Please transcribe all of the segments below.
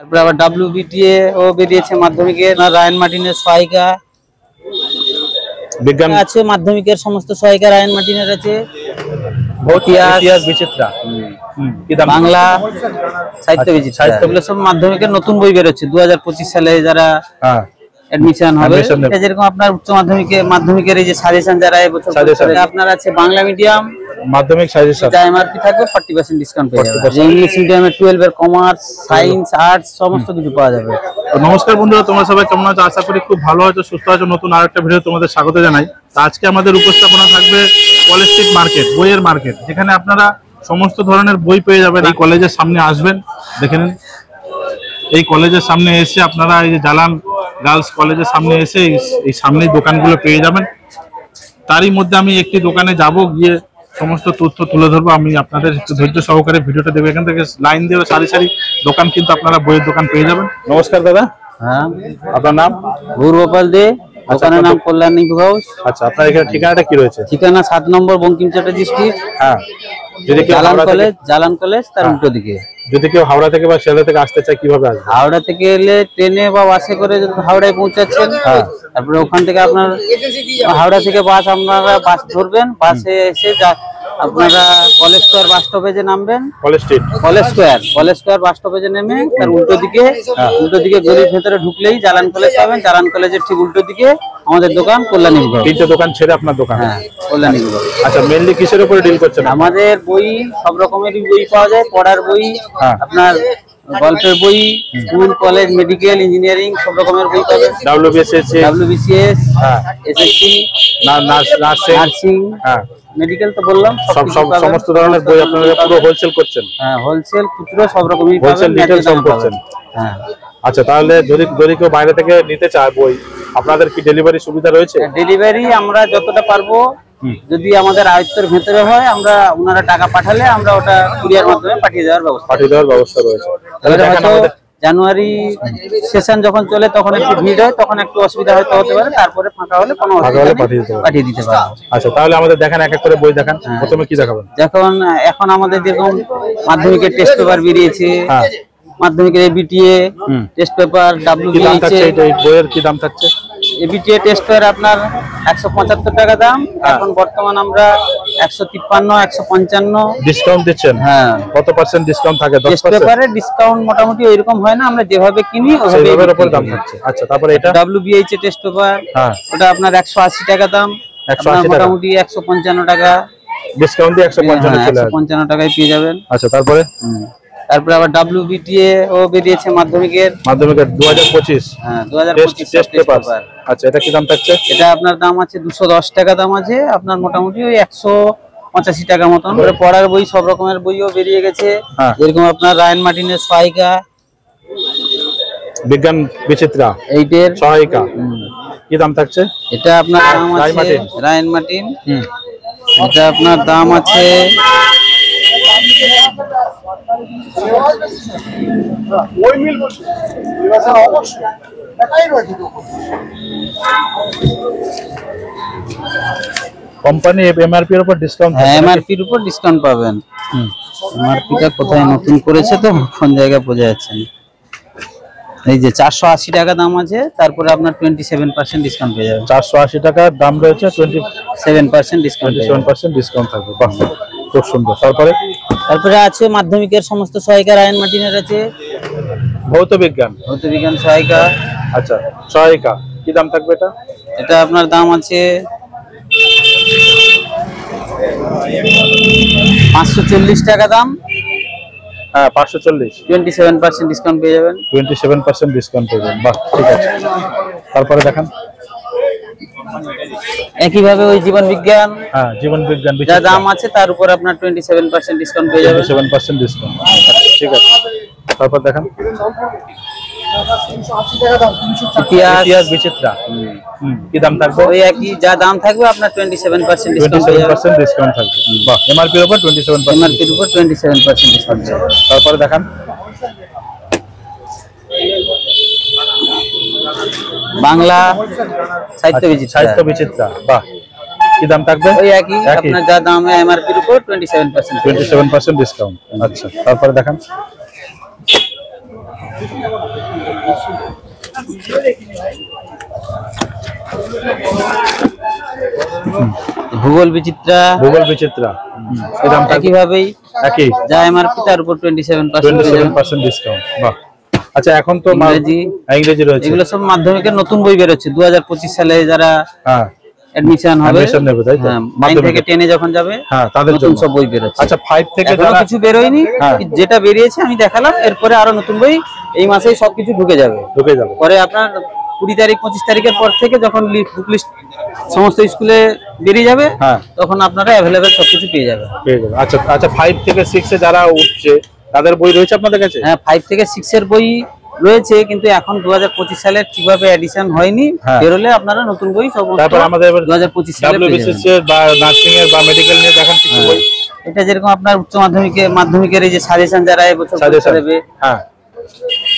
তারপরে আবার WBTA ও বেরিয়েছে মাধ্যমিকের, রায়ান মার্টিনের সহায়িকা বিজ্ঞান আছে, মাধ্যমিকের সমস্ত সহায়িকা রায়ান মার্টিনের আছে, ইতিহাস বিচিত্রা, বাংলা সাহিত্য বিচিত্রা, এগুলো সব মাধ্যমিকের নতুন বই বেরোচ্ছে 2025 সালে যারা অ্যাডমিশন হবে। যেরকম আপনার উচ্চ মাধ্যমিকের এই যে সাজেশন যারা এবছর আপনার আছে বাংলা মিডিয়াম মাধ্যমিক সাজেশন, যা এমআরপি থাকবে 40% ডিসকাউন্ট পেয়ে যাবে। যে ইংলিশ মিডিয়ামে 12 এর কমার্স, সায়েন্স, আর্টস সমস্ত কিছু পাওয়া যাবে। নমস্কার বন্ধুরা, তোমরা সবাই কেমন আছো? আশা করি খুব ভালো আছো, সুস্থ আছো। নতুন আরেকটা ভিডিও তোমাদের স্বাগত জানাই। আজকে আমাদের উপস্থাপনা থাকবে কলেজ স্ট্রিট মার্কেট, বইয়ের মার্কেট, যেখানে আপনারা সমস্ত ধরনের বই পেয়ে যাবেন। এই কলেজের সামনে আসবেন, দেখে নিন। এই কলেজের সামনে এসে আপনারা এই যে জালান গার্লস কলেজের সামনে এসে এই সামনেই দোকানগুলো পেয়ে যাবেন। তারই মধ্যে আমি একটি দোকানে যাব, গিয়ে সমস্ত তথ্য তুলে ধরবো। আমি আপনাদের একটু ধৈর্য সহকারে ভিডিওটা দেবো। এখান থেকে লাইন দিয়ে সারি সারি দোকান, কিন্তু আপনারা বইয়ের দোকান পেয়ে যাবেন। নমস্কার দাদা। হ্যাঁ, আপনার নাম? গৌরগোপাল দে, দোকানের নাম কল্যাণী হাউস। আচ্ছা, আপনার এখানে ঠিকানাটা কি রয়েছে? ঠিকানা 7 নম্বর বঙ্কিম চ্যাটার্জি স্ট্রিট। হ্যাঁ, যদি কেউ জালান কলেজ তার উল্টো দিকে। যদি কেউ হাওড়া থেকে বা শিয়ালদা থেকে আসতে চায়, কিভাবে আসবে? হাওড়া থেকে এলে ট্রেনে বা বাসে করে হাওড়ায় পৌঁছাচ্ছেন। তারপরে ওখান থেকে আপনার হাওড়া থেকে আপনারা বাস ধরবেন। বাসে এসে আপনারা কলেজ স্কয়ার বাস স্টপেজে নামবেন। কলেজ স্কয়ার বাস স্টপেজে নেমে তার উল্টো দিকে গলির ভেতরে ঢুকলেই জালান কলেজ পাবেন। জালান কলেজের ঠিক উল্টো দিকে আমাদের দোকান কল্যাণী হাউস। তিনটে দোকান ছেড়ে আপনার দোকান? হ্যাঁ, কল্যাণী হাউস। আচ্ছা, মেইনলি কিসের উপরে ডিল করছেন? আমাদের বই সব রকমেরই বই পাওয়া যায়। পড়ার বই, আপনার গল্পের বই, স্কুল, কলেজ, মেডিকেল, ইঞ্জিনিয়ারিং সব রকমের বই পাবেন। WBCS, SSC, নার্সিং, মেডিকেল তো বললাম, সমস্ত ধরনের বই আপনারা পুরো হোলসেল করছেন? হ্যাঁ, হোলসেল, খুচরো সব রকমই হোলসেল রিটেল সব করছেন। হ্যাঁ। আচ্ছা, তাহলে যদি কেউ বাইরে থেকে নিতে চায় বই, আপনাদের কি ডেলিভারি সুবিধা রয়েছে? ডেলিভারি আমরা যতটা পারবো, যদি আমাদের আয়ত্তের ভেতরে হয়, আমরা ওনারা টাকা পাঠালে আমরা ওটা কুরিয়ার মাধ্যমে পাঠিয়ে দেওয়ার ব্যবস্থা রয়েছে। জানুয়ারি সেশন যখন চলে তখন একটু ভিড় হয়, তখন একটু অসুবিধা হয়তো হতে পারে। তারপরে ফাঁকা হলে কোনো অসুবিধা নেই, পাঠিয়ে দিতে পারবো। আচ্ছা, তাহলে আমাদের দেখান, এক এক করে বই দেখান। প্রথমে কি দেখাবেন? এখন আমাদের যেরকম মাধ্যমিকের টেস্ট পেপার বেরিয়েছে, মাধ্যমিকের ABTA টেস্ট পেপার, বইয়ের কি দাম থাকছে? ABTA টেস্ট পেপার আপনার 175 টাকা দাম। এখন বর্তমান আমরা 153, 155 ডিসকাউন্ট দিচ্ছেন। হ্যাঁ, কত পার্সেন্ট ডিসকাউন্ট থাকে? টেস্ট পেপারে ডিসকাউন্ট মোটামুটি এরকম হয় না, আমরা যেভাবে কিনি ওইভাবে উপর দাম থাকছে। আচ্ছা, তারপরে এটা WBH টেস্ট পেপার, ওটা আপনার 180 টাকা দাম। 180 মোটামুটি 155 টাকা ডিসকাউন্ট দিয়ে 155 টাকায় পেয়ে যাবেন। আচ্ছা, তারপরে আবার WBTA ও বেরিয়েছে মাধ্যমিকের 2025। হ্যাঁ, 2025 টেস্ট পেপার। আচ্ছা, এটা কি দাম থাকছে? এটা আপনার দাম আছে 210 টাকা দাম আছে। আপনার মোটামুটি ওই 185 টাকা মতন। পড়ার বই সব রকমের বইও বেরিয়ে গেছে, যেরকম আপনার রায়ান মার্টিনের সহায়িকা, বিজ্ঞান বিচিত্রা, এইটের সহায়িকা, কি দাম থাকছে? এটা আপনার দাম আছে রায়ান মার্টিন, এটা আপনার দাম আছে কোম্পানি MRP এর উপর ডিসকাউন্ট। হ্যাঁ, MRP এর উপর ডিসকাউন্ট পাবেন। MRP-টা কোথায় নতুন করেছে তো কোন জায়গায় বোঝা যাচ্ছে না। এই যে 480 টাকা দাম আছে, তারপরে আপনার 27% ডিসকাউন্ট পেয়ে যাবেন। 480 টাকা দাম রয়েছে, 27% ডিসকাউন্ট, 27% ডিসকাউন্ট থাকবে। বাহ, খুব সুন্দর। তারপরে আছে মাধ্যমিকের সমস্ত সহায়িকা রায়ান মার্টিনের আছে। ভৌত বিজ্ঞান সহায়িকা। আচ্ছা, সহায়িকা কি দাম থাকবে? এটা আপনার দাম আছে 540 টাকা দাম। হ্যাঁ, 540, 27% ডিসকাউন্ট পেয়ে যাবেন। 27% ডিসকাউন্ট পেয়ে যাবেন। বাহ, ঠিক আছে। তারপরে দেখান। একইভাবে ওই জীবন বিজ্ঞান, যা দাম আছে তার উপর আপনার 27% ডিসকাউন্ট পেয়ে যাবেন। 27% ডিসকাউন্ট, ঠিক আছে। তারপর দেখান। ইতিহাস বিচিত্রা, কি দাম থাকবে? ওই একই যা দাম থাকবে, আপনার 27% ডিসকাউন্ট থাকবে। বাহ, MRP এর উপর 27% ডিসকাউন্ট। তারপরে দেখান। বাংলা সাহিত্য বিচিত্রা, বাহ, কি দাম থাকবে? ওই একই, আপনার যা দাম MRP এর উপর 27% ডিসকাউন্ট। আচ্ছা, তারপরে দেখান। ভূগোল বিচিত্রা, ভূগোল বিচিত্রা এই দামটা একইভাবেই একই, যা এমআরপি তার উপর 27% 27% ডিসকাউন্ট। বাহ। আচ্ছা এখন তো ইংরেজি রয়েছে, এগুলো সব মাধ্যমিকের নতুন বই বের হচ্ছে 2025 সালে যারা হ্যাঁ অ্যাডমিশন হবে, অ্যাডমিশন নেবে তাই তো, 9 থেকে 10 এ যখন যাবে হ্যাঁ তাদের নতুন জন্য সব বই বের হচ্ছে। আচ্ছা 5 থেকে এখনো যারা কিছু বের হয়নি, হ্যাঁ। যেটা বেরিয়েছে আমি দেখালাম, এরপরে আরো নতুন বই এই মাসেই সবকিছু ঢুকে যাবে। পরে আপনার 20 তারিখ 25 তারিখের পর থেকে যখন বুক লিস্ট সমস্ত স্কুলে বেরিয়ে যাবে, হ্যাঁ তখন আপনারা অ্যাভেলেবেল সবকিছু পেয়ে যাবেন। আচ্ছা আচ্ছা 5 থেকে 6 এ যারা উঠছে তাদের বই রয়েছে আপনাদের কাছে? হ্যাঁ 5 থেকে 6 এর বই রয়েছে, কিন্তু এখন 2025 সালে ঠিকভাবে এডিশন হয়নি, বেরোলে আপনারা নতুন বই সব। তারপর আমাদের 2025 সালে ডব্লিউবিসিএস এর বা নার্সিং এর বা মেডিকেল নিয়ে দেখান কিছু বই। এটা যেরকম আপনার উচ্চ মাধ্যমিকের এই যে সাজেশন যারা এবছর পরীক্ষা দেবে, হ্যাঁ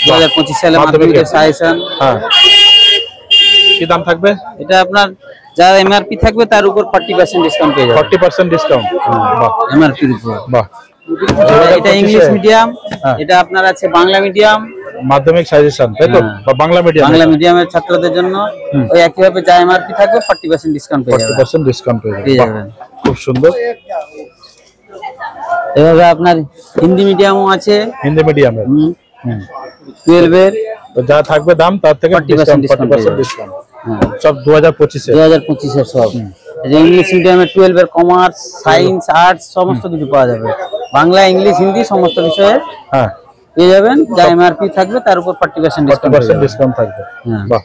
2025 সালে মাধ্যমিকের সাজেশন, হ্যাঁ কি দাম থাকবে? এটা আপনার যা এমআরপি থাকবে তার উপর 40% ডিসকাউন্ট পেয়ে যাবেন। 40% ডিসকাউন্ট, বাহ এমআরপির উপর। বাহ। এটা ইংলিশ মিডিয়াম, এটা আপনার আছে বাংলা মিডিয়াম মাধ্যমিক সাজেশন তাই তো, বা বাংলা মিডিয়ামের ছাত্রদের জন্য ওই একইভাবে যা এমআরপি থাকবে 40% ডিসকাউন্ট পেয়ে যাবেন। 40% ডিসকাউন্ট পেয়ে যাবেন, খুব সুন্দর। এভাবে আপনার হিন্দি মিডিয়ামও আছে, হিন্দি মিডিয়ামের 12 এর তো যা থাকবে দাম তার থেকে 40% ডিসকাউন্ট সব 2025 এর সব। যে ইংলিশ মিডিয়ামে 12 এর কমার্স, সায়েন্স, আর্টস সমস্ত কিছু পাওয়া যাবে, বাংলা, ইংলিশ, হিন্দি সমস্ত বিষয়ে হ্যাঁ পেয়ে যাবেন। যা এমআরপি থাকবে তার উপর 40% ডিসকাউন্ট থাকবে, বাহ।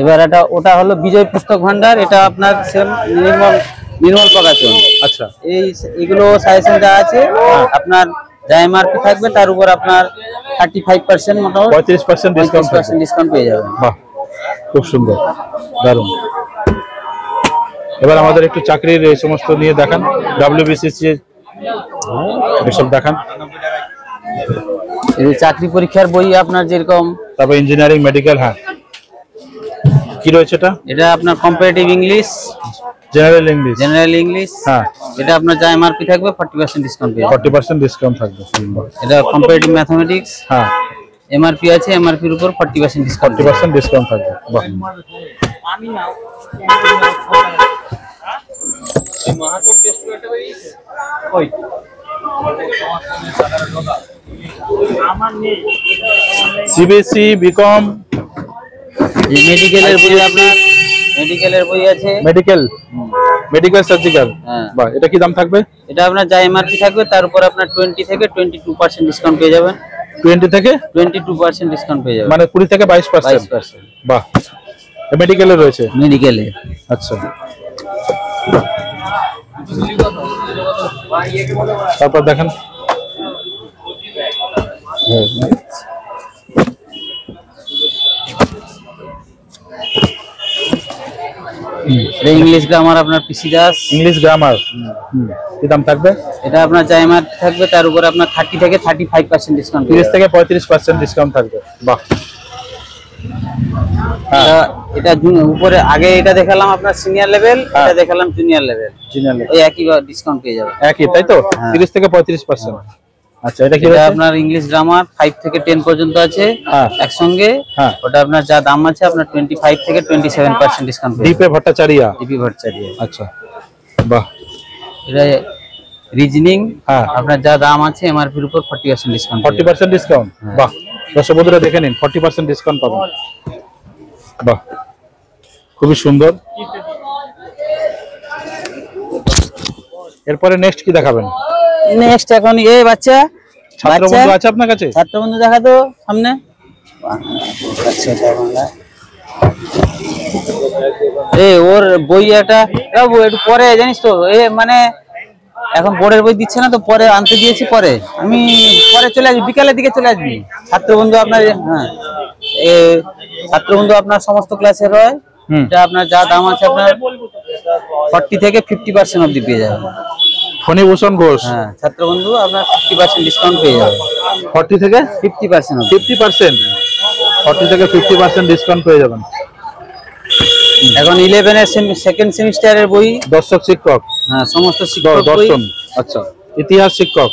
এবার ওটা হলো বিজয় পুস্তক ভান্ডার, এটা আপনার সেম নির্মল প্রকাশন। আচ্ছা এগুলো সাজেশন যা আছে আপনার যা এমআরপি থাকবে তার উপর আপনার 35% মোটামুটি 35% ডিসকাউন্ট পেয়ে যাবেন। বাহ খুব সুন্দর, দারুণ। এবার আমাদের একটু চাকরির এই সমস্ত নিয়ে দেখান, ডব্লিউবিসিএস এসব দেখান। এই চাকরি পরীক্ষার বই আপনার যেরকম, তারপর ইঞ্জিনিয়ারিং, মেডিকেল, হ্যাঁ কি রয়েছে এটা? এটা আপনার কম্পারেটিভ ইংলিশ, জেনারেল ইংলিশ, হ্যাঁ এটা আপনার যা এমআরপি থাকবে 40% ডিসকাউন্ট পেয়ে যাবেন। 40% ডিসকাউন্ট থাকবে। এটা কম্পারেটিভ ম্যাথমেটিক্স, হ্যাঁ এমআরপি আছে, এমআরপির উপর 40% ডিসকাউন্ট 40% ডিসকাউন্ট থাকবে, বাহ। সিবিএসই, বিকম, মেডিকেলের বই আপনার মেডিকেলের বই আছে, মেডিকেল সার্জিক্যাল, বাহ। এটা কি দাম থাকবে? এটা আপনার যা এমআরপি থাকবে তার উপর আপনার 20 থেকে 22% ডিসকাউন্ট পেয়ে যাবেন। 20 থেকে 22% ডিসকাউন্ট পেয়ে যাবেন, মানে 20 থেকে 22%, বাহ। মেডিকেলে রয়েছে, মেডিকেলে। আচ্ছা তারপর দেখেন, ইংলিশ গ্রামার আপনার পিসি দাস, ইংলিশ গ্রামার কি দাম থাকবে? এটা আপনার যা এমআরপি থাকবে তার উপর আপনার 30 থেকে 35% ডিসকাউন্ট, 30 থেকে 35% ডিসকাউন্ট থাকবে, বাহ। এটা উপরে আগে এটা দেখালাম আপনার সিনিয়র লেভেল, এটা দেখালাম জুনিয়র লেভেল, ওই একই ডিসকাউন্ট পেয়ে যাবে, একই তাই তো, 30 থেকে 35%। আচ্ছা এটা কি? আপনার ইংলিশ গ্রামার 5 থেকে 10 পর্যন্ত আছে একসঙ্গে, ওটা আপনার যা দাম আছে আপনার 25 থেকে 27% ডিসকাউন্ট পেয়ে ডিপি ভট্টাচার্য, আচ্ছা বাহ। এটা রিজনিং, আপনার যা দাম আছে এমআরপির উপর 40% ডিসকাউন্ট, 40% ডিসকাউন্ট, বাহ। দর্শক বন্ধুরা দেখে নিন, 40% ডিসকাউন্ট পাবেন, বাহ খুবই সুন্দর। এরপরে নেক্সট কি দেখাবেন? নেক্সট এখন এই বাচ্চা ছাত্রবন্ধু আছে আপনার কাছে? ছাত্রবন্ধু দেখা তো সামনে, ওর বই একটা একটু পরে জানিস তো, মানে এখন বোর্ডের বই দিচ্ছে না তো, পরে আনতে দিয়েছি, পরে আমি পরে চলে আসবি, বিকালের দিকে চলে আসবি। ছাত্রবন্ধু আপনার, হ্যাঁ ছাত্রবন্ধু আপনার সমস্ত ক্লাসের হয়, এটা আপনার যা দাম আছে আপনার 40 থেকে 50% অবধি পেয়ে যাবেন। ফণীভূষণ ঘোষ, হ্যাঁ ছাত্রবন্ধু আপনার 50% ডিসকাউন্ট পেয়ে যাবে, 40 থেকে 50%, 40 থেকে 50% ডিসকাউন্ট পেয়ে যাবেন। এখন 11 এর সেকেন্ড সেমিস্টারের বই, দর্শক শিক্ষক, হ্যাঁ সমস্ত শিক্ষক, দর্শন, আচ্ছা ইতিহাস শিক্ষক,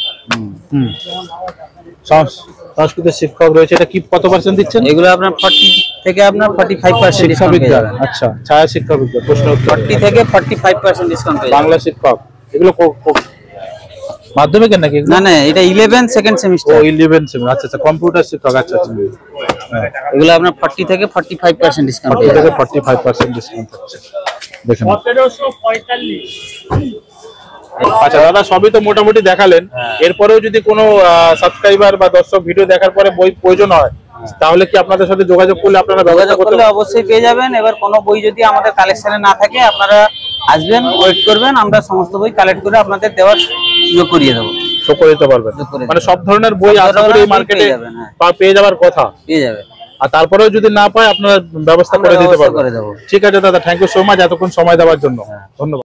সংস্কৃতের শিক্ষক রয়েছে, এটা কি কত পার্সেন্ট দিচ্ছেন? এগুলো আপনার 40 থেকে আপনার 45% ডিসকাউন্ট পেয়ে যাবেন। আচ্ছা, ছায়া শিক্ষা বিজ্ঞান, প্রশ্ন উত্তর 40 থেকে 45% ডিসকাউন্ট পেয়ে যাবেন। বাংলা শিক্ষক, এগুলো মাধ্যমিকের নাকি? না না, এটা 11 সেকেন্ড ও সেমিস্টার। 11 সেমিস্টার, আচ্ছা আচ্ছা, কম্পিউটার শিক্ষক, আচ্ছা আচ্ছা। হ্যাঁ, এগুলো আপনার 40 থেকে 45% ডিসকাউন্ট 40 পেয়ে থেকে যাবেন। 45% ডিসকাউন্ট হচ্ছে, দেখেন। আচ্ছা দাদা, সবই তো মোটামুটি দেখালেন, এরপরেও যদি কোনো সাবস্ক্রাইবার বা দর্শক ভিডিও দেখার পরে বই প্রয়োজন হয়, তাহলে কি আপনাদের সাথে যোগাযোগ করলে আপনারা ব্যবস্থা যোগাযোগ করতে করলে অবশ্যই পেয়ে যাবেন। এবার কোনো বই যদি আমাদের কালেকশনে না থাকে, আপনারা আসবেন, ওয়েট করবেন, আমরা সমস্ত বই কালেক্ট করে আপনাদের দেওয়ার সুযোগ করিয়ে দেবো। শো করে দিতে পারবেন? যোগ করে মানে দেব। সব ধরনের বই সব আশা করি ধরনের এই বই মার্কেটে পেয়ে যাবেন, হ্যাঁ। পেয়ে যাওয়ার কথা, পেয়ে যাবে। আর তারপরেও যদি না পায় আপনারা ব্যবস্থা আমরা করে দিতে ব্যবস্থা পারবেন। করে দেবো। ঠিক আছে দাদা, থ্যাংক ইউ সো মাচ এতক্ষণ সময় দেওয়ার জন্য, ধন্যবাদ।